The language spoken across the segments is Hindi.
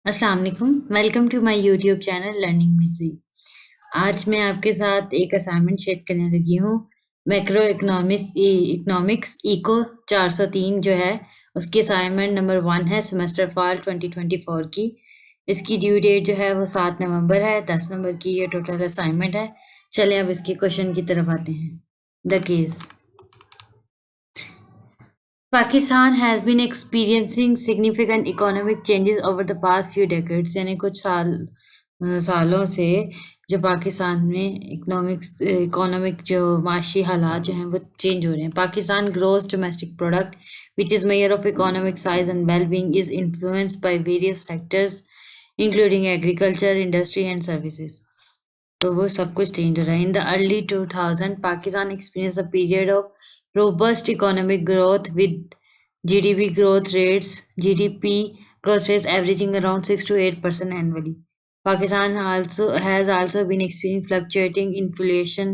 अस्सलाम वालेकुम। Welcome to my YouTube channel learning with G. आज मैं आपके साथ एक असाइनमेंट शेयर करने लगी हूँ। मैक्रो इकोनॉमिक्स इको 403 जो है उसकी असाइनमेंट नंबर 1 है सेमेस्टर फॉल 2024 की। इसकी ड्यू डेट जो है वो 7 नवंबर है। 10 नंबर की ये टोटल असाइनमेंट है। चलिए अब इसके क्वेश्चन की तरफ आते हैं। The case Pakistan has been experiencing significant economic changes over the past few decades यानी कुछ सालों से जो पाकिस्तान में इकोनॉमिक जो माशी हालात जो हैं वो चेंज हो रहे हैं। Pakistan gross domestic product which is measure of economic size and well being is influenced by various sectors including agriculture industry and services. तो वो सब कुछ चेंज हो रहा है। In the early 2000 Pakistan experience a period of robust economic growth with GDP growth rates averaging around 6 to 8% annually. Pakistan also has also been experiencing fluctuating inflation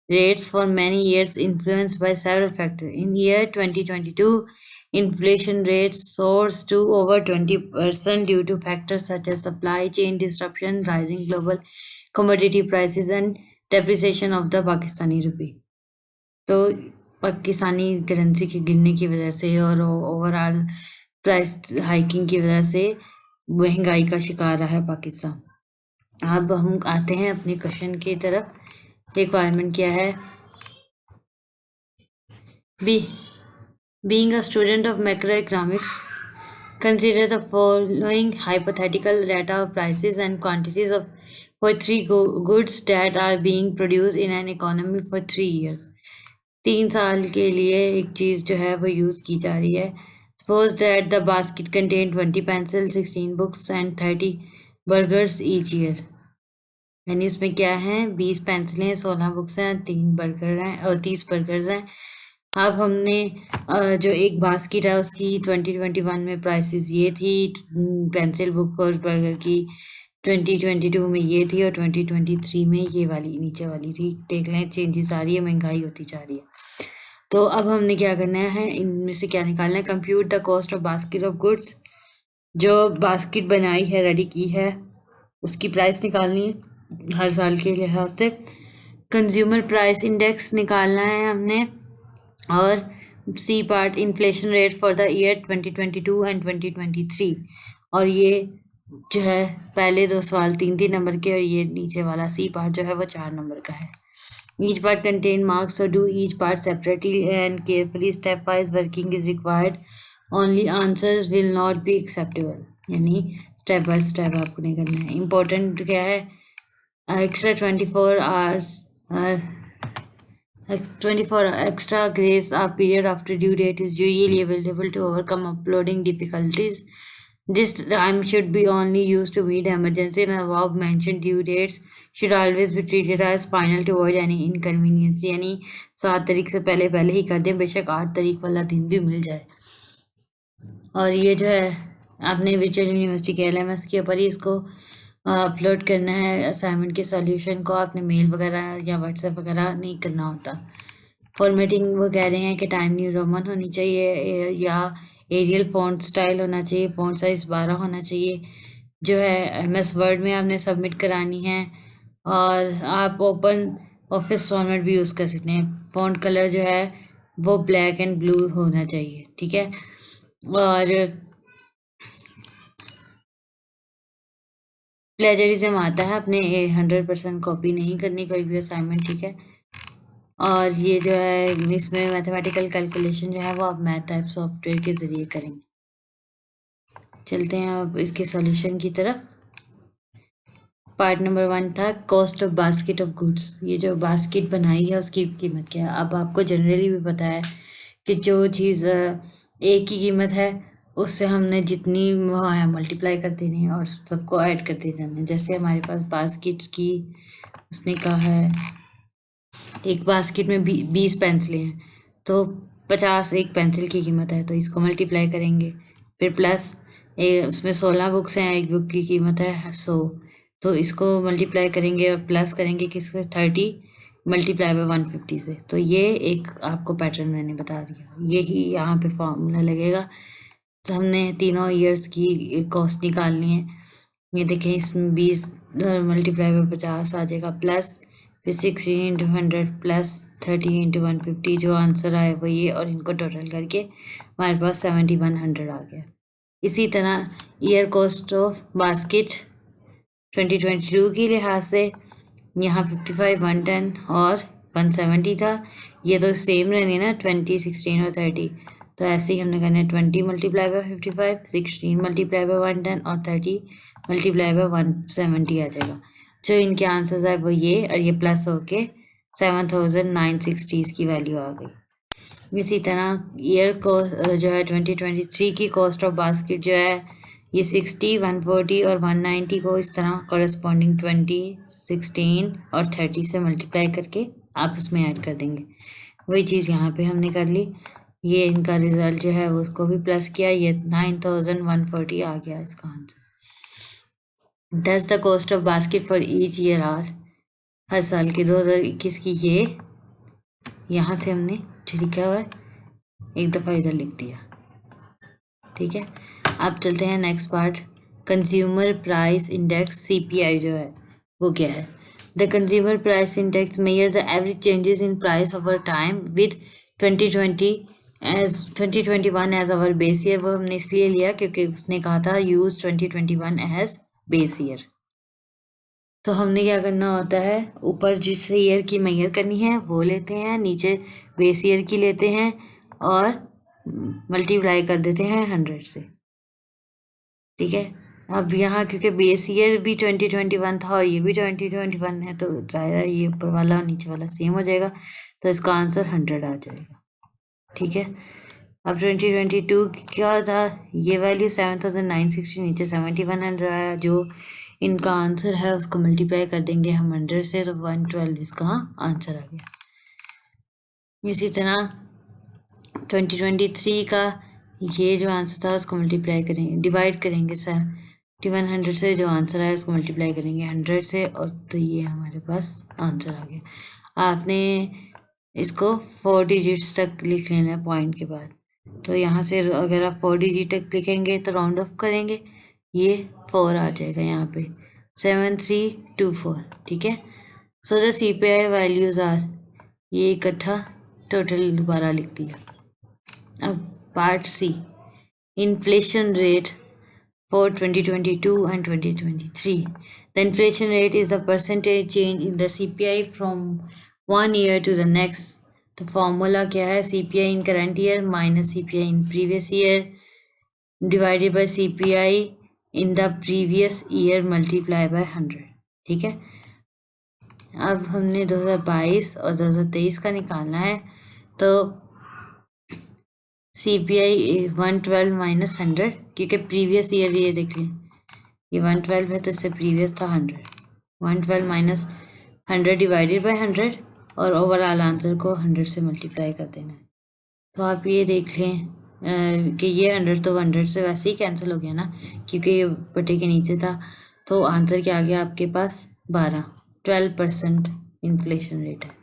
rates for many years, influenced by several factors. In year 2022, inflation rates soared to over 20% due to factors such as supply chain disruption, rising global commodity prices, and depreciation of the Pakistani rupee. तो पाकिस्तानी करेंसी के गिरने की वजह से और ओवरऑल प्राइस हाइकिंग की वजह से महंगाई का शिकार रहा है पाकिस्तान। अब हम आते हैं अपने क्वेश्चन की तरफ। रिक्वायरमेंट क्या है? Being a student of macroeconomics, consider the following hypothetical data of prices and quantities for three goods that are being produced in an economy for 3 years. 3 साल के लिए एक चीज़ जो है वो यूज़ की जा रही है। Suppose that the basket contain 20 pencil 16 books and 30 burgers each year. यानी उसमें क्या है, 20 पेंसिलें 16 बुक्स हैं 3 बर्गर हैं और 30 बर्गर्स हैं। अब हमने जो एक बास्केट है उसकी 2021 में प्राइसेस ये थी, पेंसिल बुक और बर्गर की 2022 में ये थी और 2023 में ये वाली नीचे वाली थी। देख लें चेंजेस आ रही है, महंगाई होती जा रही है। तो अब हमने क्या करना है, इनमें से क्या निकालना है? Compute the cost of basket of goods. जो बास्केट बनाई है, रेडी की है, उसकी प्राइस निकालनी है हर साल के लिहाज से। कंज्यूमर प्राइस इंडेक्स निकालना है हमने। और C part inflation rate for the year 2022 and 2023। और ये जो है पहले 2 सवाल 3-3 नंबर के और ये नीचे वाला सी पार्ट जो है वो 4 नंबर का है। Each part contain marks, so do each part separately and carefully. Stepwise working is required. Only answers will not be acceptable. यानी स्टेप बाय स्टेप आपको नहीं करना है। इम्पोर्टेंट क्या है? Extra 24 extra grace period after due date is usually available to overcome uploading difficulties. This time should be only used to meet emergency and above mentioned due dates should always be treated as final to avoid any inconvenience. यानी 7 तारीख से पहले पहले ही कर दें, बेशक 8 तारीख वाला दिन भी मिल जाए। और ये जो है आपने वर्चुअल यूनिवर्सिटी के LMS के ऊपर ही इसको अपलोड करना है। असाइनमेंट के सॉल्यूशन को आपने मेल वगैरह या व्हाट्सएप वगैरह नहीं करना होता। फॉर्मेटिंग वो कह रहे हैं कि टाइम न्यू रोमन होनी चाहिए या एरियल फॉन्ट स्टाइल होना चाहिए, फॉन्ट साइज 12 होना चाहिए। जो है MS वर्ड में आपने सबमिट करानी है। और आप ओपन ऑफिस फॉर्मेट भी यूज़ कर सकते हैं। फॉन्ट कलर जो है वो ब्लैक एंड ब्लू होना चाहिए, ठीक है। और प्लेजरिज्म आता है, अपने 100% कॉपी नहीं करनी कोई भी असाइनमेंट, ठीक है। और ये जो है इसमें मैथमेटिकल कैलकुलेशन जो है वो आप मैथ ऐप सॉफ्टवेयर के ज़रिए करेंगे। चलते हैं अब इसके सॉल्यूशन की तरफ। पार्ट नंबर 1 था cost of basket of goods. ये जो बास्केट बनाई है उसकी कीमत क्या है? अब आपको जनरली भी पता है कि जो चीज़ एक की कीमत है उससे हमने जितनी वो है मल्टीप्लाई कर देनी है और सबको ऐड करते जाना है। जैसे हमारे पास बास्केट की उसने कहा है एक बास्केट में 20 पेंसिलें हैं तो 50 एक पेंसिल की कीमत है, तो इसको मल्टीप्लाई करेंगे। फिर प्लस उसमें 16 बुक्स हैं, एक बुक की कीमत है 100, तो इसको मल्टीप्लाई करेंगे और प्लस करेंगे किससे 30 मल्टीप्लाई बाय 150 से। तो ये एक आपको पैटर्न मैंने बता दिया, यही यहाँ पे फॉर्मूला लगेगा। तो हमने तीनों ईयर्स की कॉस्ट निकालनी है। ये देखें, इसमें 20 मल्टीप्लाई बाय 50 आ जाएगा, प्लस फिर 16 इंटू 100 प्लस 30 इंटू 150, जो आंसर आया वो ये, और इनको टोटल करके हमारे पास 7100 आ गया। इसी तरह ईयर कॉस्ट ऑफ बास्केट 2022 के लिहाज से यहाँ 55, 110 और 170 था। ये तो सेम रहने ना, 20, 16 और 30। तो ऐसे ही हमने करना है 20 मल्टीप्लाई बाय 55, 16 मल्टीप्लाई बाय 110 और 30 मल्टीप्लाई बाय 170 आ जाएगा। जो इनके आंसर्स है वो ये, और ये प्लस होके 7960 की वैल्यू आ गई। इसी तरह ईयर को जो है 2023 की कॉस्ट ऑफ बास्केट जो है ये 60, 140 और 190 को इस तरह कॉरेस्पॉन्डिंग 20, 16 और 30 से मल्टीप्लाई करके आप उसमें ऐड कर देंगे। वही चीज़ यहाँ पे हमने कर ली। ये इनका रिजल्ट जो है वो उसको भी प्लस किया, ये 9140 आ गया इसका answer. Thus the cost of basket for each year are, हर साल की 2021 की ये यहाँ से हमने जो लिखा हुआ है एक दफ़ा इधर लिख दिया। ठीक है, अब चलते हैं next part, consumer price index CPI जो है वो क्या है। The consumer price index measures the average changes in price over time with 2021 as our base year. वो हमने इसलिए लिया क्योंकि उसने कहा था यूज 2021 एज बेस ईयर। तो हमने क्या करना होता है, ऊपर जिस ईयर की मेजर करनी है वो लेते हैं, नीचे बेस ईयर की लेते हैं और मल्टीप्लाई कर देते हैं 100 से। ठीक है, अब यहाँ क्योंकि बेस ईयर भी 2021 था और ये भी 2021 है, तो ज़ाहिर ये ऊपर वाला और नीचे वाला सेम हो जाएगा, तो इसका आंसर 100 आ जाएगा। ठीक है, अब 2022 क्या था, ये वैल्यू 7960, नीचे 7100 आया। जो इनका आंसर है उसको मल्टीप्लाई कर देंगे हम 100 से, तो 112 इसका आंसर आ गया। इसी तरह 2023 का ये जो आंसर था उसको मल्टीप्लाई करेंगे, डिवाइड करेंगे 7100 से, जो आंसर आया उसको मल्टीप्लाई करेंगे 100 से, और तो ये हमारे पास आंसर आ गया। आपने इसको 4 डिजिट्स तक लिख लेना है पॉइंट के बाद। तो यहाँ से अगर आप 4 डिजिट तक लिखेंगे तो राउंड ऑफ करेंगे, ये 4 आ जाएगा यहाँ पे, 7324। ठीक है, so the CPI values are, ये इकट्ठा टोटल दोबारा लिख दिया। अब part C, inflation rate for 2022 and 2023. The inflation rate is the percentage change in the CPI from one year to the next. तो फॉर्मूला क्या है, CPI in current year minus CPI in previous year divided by CPI in the previous year multiply by 100। ठीक है, अब हमने 2022 और 2023 का निकालना है, तो CPI 112 माइनस 100, क्योंकि प्रीवियस ईयर ये देख लें, ये 112 है तो इससे प्रीवियस था 100। 112 माइनस 100 डिवाइडेड बाय 100, और ओवरऑल आंसर को 100 से मल्टीप्लाई कर देना है। तो आप ये देख लें कि ये 100 तो 100 से वैसे ही कैंसिल हो गया ना, क्योंकि ये बटे के नीचे था। तो आंसर क्या आ गया आपके पास, 12% इन्फ्लेशन रेट है।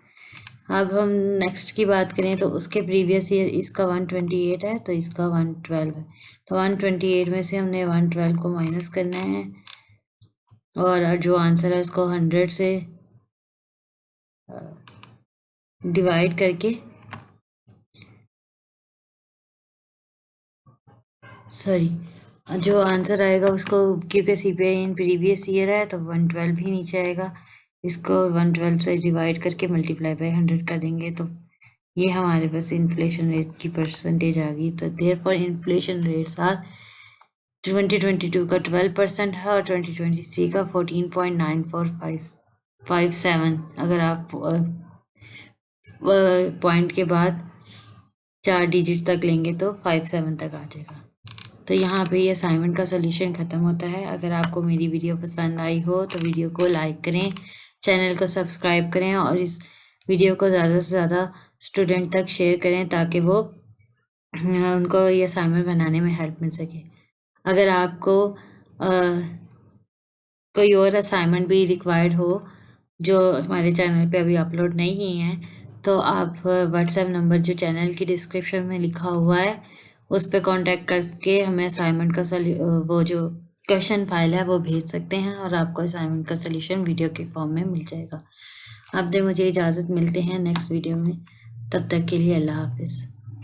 अब हम नेक्स्ट की बात करें तो उसके प्रीवियस ईयर इसका 128 है, तो इसका 112 है। तो 128 में से हमने 112 को माइनस करना है, और जो आंसर है उसको 100 से डिवाइड करके, सॉरी, जो आंसर आएगा उसको, क्योंकि CPI इन प्रीवियस ईयर है तो 112 भी नीचे आएगा, इसको 112 से डिवाइड करके मल्टीप्लाई बाय 100 कर देंगे, तो ये हमारे पास इन्फ्लेशन रेट की परसेंटेज आ गई। तो देयरफॉर इन्फ्लेशन रेट्स आर 2022 का 12% है और 2023 का 14.9457। अगर आप पॉइंट के बाद 4 डिजिट तक लेंगे तो 57 तक आ जाएगा। तो यहाँ पे ये असाइनमेंट का सोल्यूशन ख़त्म होता है। अगर आपको मेरी वीडियो पसंद आई हो तो वीडियो को लाइक करें, चैनल को सब्सक्राइब करें, और इस वीडियो को ज़्यादा से ज़्यादा स्टूडेंट तक शेयर करें ताकि वो उनको ये असाइनमेंट बनाने में हेल्प मिल सके। अगर आपको कोई और असाइनमेंट भी रिक्वायर्ड हो जो हमारे चैनल पे अभी अपलोड नहीं है, तो आप व्हाट्सएप नंबर जो चैनल की डिस्क्रिप्शन में लिखा हुआ है उस पर कांटेक्ट करके हमें असाइनमेंट का वो जो क्वेश्चन फाइल है वो भेज सकते हैं और आपको असाइनमेंट का सॉल्यूशन वीडियो के फॉर्म में मिल जाएगा। अब दे मुझे इजाज़त, मिलते हैं नेक्स्ट वीडियो में। तब तक के लिए अल्लाह हाफिज़।